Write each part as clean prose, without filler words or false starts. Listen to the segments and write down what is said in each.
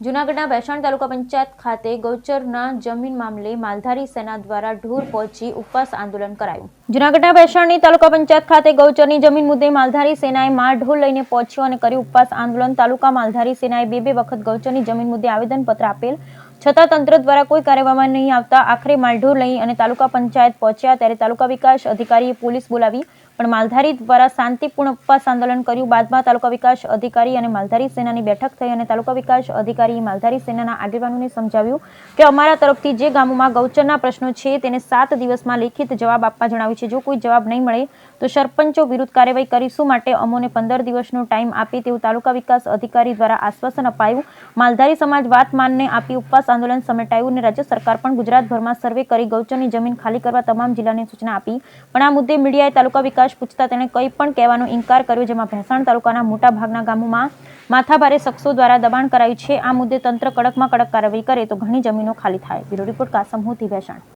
જૂનાગઢના ભેસાણ તાલુકા પંચાયત ખાતે ગૌચરના જમીન મામલે માલધારી સેના દ્વારા ઢોર પહોંચી ઉપવાસ આંદોલન કરાયું। જૂનાગઢના ભેસાણની તાલુકા પંચાયત ખાતે ગૌચરની જમીન મુદ્દે માલધારી સેનાએ માલ ઢોર લઈને પહોંચ્યો અને કર્યું ઉપવાસ આંદોલન। તાલુકા માલધારી સેનાએ બે વખત ગૌચરની જમીન મુદ્દે આવેદનપત્ર આપેલ છતાં તંત્ર દ્વારા કોઈ કાર્યવાહી નહીં આવતા આખરે માલઢોર લઈ અને તાલુકા પંચાયત પહોંચ્યા ત્યારે તાલુકા વિકાસ અધિકારીએ પોલીસ બોલાવી પણ માલધારી દ્વારા શાંતિપૂર્ણ ઉપવાસ આંદોલન કર્યું। બાદમાં તાલુકા વિકાસ અધિકારી અને માલધારી સેનાની બેઠક થઈ અને તાલુકા વિકાસ અધિકારીએ માલધારી સેનાના આગેવાનોને સમજાવ્યું કે અમારા તરફથી જે ગામોમાં ગૌચરના પ્રશ્નો છે તેને 7 દિવસમાં લેખિત જવાબ આપવા જણાવ્યું છે। જો કોઈ જવાબ નહીં મળે તો સરપંચો વિરુદ્ધ કાર્યવાહી કરીશું, માટે અમોને 15 દિવસનો ટાઈમ આપે તેવું તાલુકા વિકાસ અધિકારી દ્વારા આશ્વાસન અપાયું। માલધારી સમાજ વાત માનને આપી ઉપવાસ આંદોલન સમેટાયું અને રાજ્ય સરકાર પણ ગુજરાતભરમાં સર્વે કરી ગૌચરની જમીન ખાલી કરવા તમામ જિલ્લાને સૂચના આપી, પણ આ મુદ્દે મીડિયાએ તાલુકા વિકાસ પૂછતા તેણે કંઈ પણ કહેવાનો ઇનકાર કર્યો, જેમાં ભેસાણ તાલુકાના મોટા ભાગના ગામોમાં માથાભારે શખ્સો દ્વારા દબાણ કરાયું છે। આ મુદ્દે તંત્ર કડકમાં કડક કાર્યવાહી કરે તો ઘણી જમીનો ખાલી થાય। બ્યુરો રિપોર્ટ કાસમ હોતી, ભેસાણ।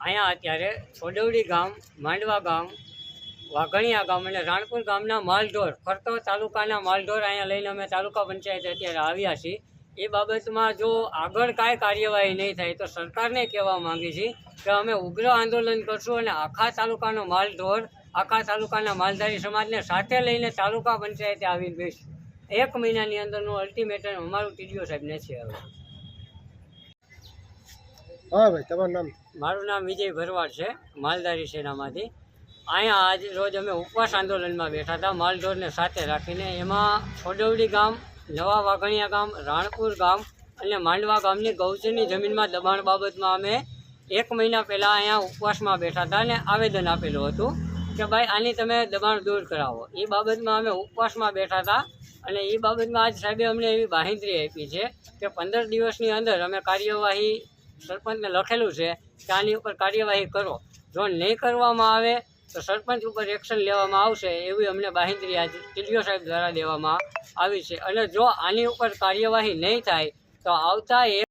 અહીંયા અત્યારે છોડવડી ગામ, માંડવા ગામ, વાઘણિયા ગામ અને રાણપુર ગામના માલઢોર, ફરતો તાલુકાના માલઢોર અહીંયા લઈને અમે તાલુકા પંચાયત અત્યારે આવ્યા છીએ। એ બાબતમાં જો આગળ કાંઈ કાર્યવાહી નહીં થાય તો સરકારને કહેવા માંગી છીએ કે અમે ઉગ્ર આંદોલન કરશું અને આખા તાલુકાનો માલઢોર, આખા તાલુકાના માલધારી સમાજને સાથે લઈને તાલુકા પંચાયતે આવીને બેસીશું। 1 મહિનાની અંદરનું અલ્ટિમેટમ અમારું ટીડીઓ સાહેબને છે। હવે હા ભાઈ, તમારું નામ? મારું નામ વિજય ભરવાડ છે, માલધારી સેનામાંથી। અહીંયા આજ રોજ અમે ઉપવાસ આંદોલનમાં બેઠા હતા માલઢોરને સાથે રાખીને। એમાં છોડવડી ગામ, નવા વાઘણિયા ગામ, રાણપુર ગામ અને માંડવા ગામની ગૌચરની જમીનમાં દબાણ બાબતમાં અમે 1 મહિના પહેલાં અહીંયા ઉપવાસમાં બેઠા હતા અને આવેદન આપેલું હતું કે ભાઈ આની તમે દબાણ દૂર કરાવો। એ બાબતમાં અમે ઉપવાસમાં બેઠા હતા અને એ બાબતમાં આજ સાહેબે અમને એવી બાંહેધરી આપી છે કે 15 દિવસની અંદર અમે કાર્યવાહી, સરપંચને લખેલું છે કે આની ઉપર કાર્યવાહી કરો, જો નહીં કરવામાં આવે તો સરપંચ ઉપર એક્શન લેવામાં આવશે એવી અમને બાંહેધરી આજ ટીડીઓ સાહેબ દ્વારા દેવામાં આવી છે. અને જો આની ઉપર કાર્યવાહી નહીં થાય તો આવતા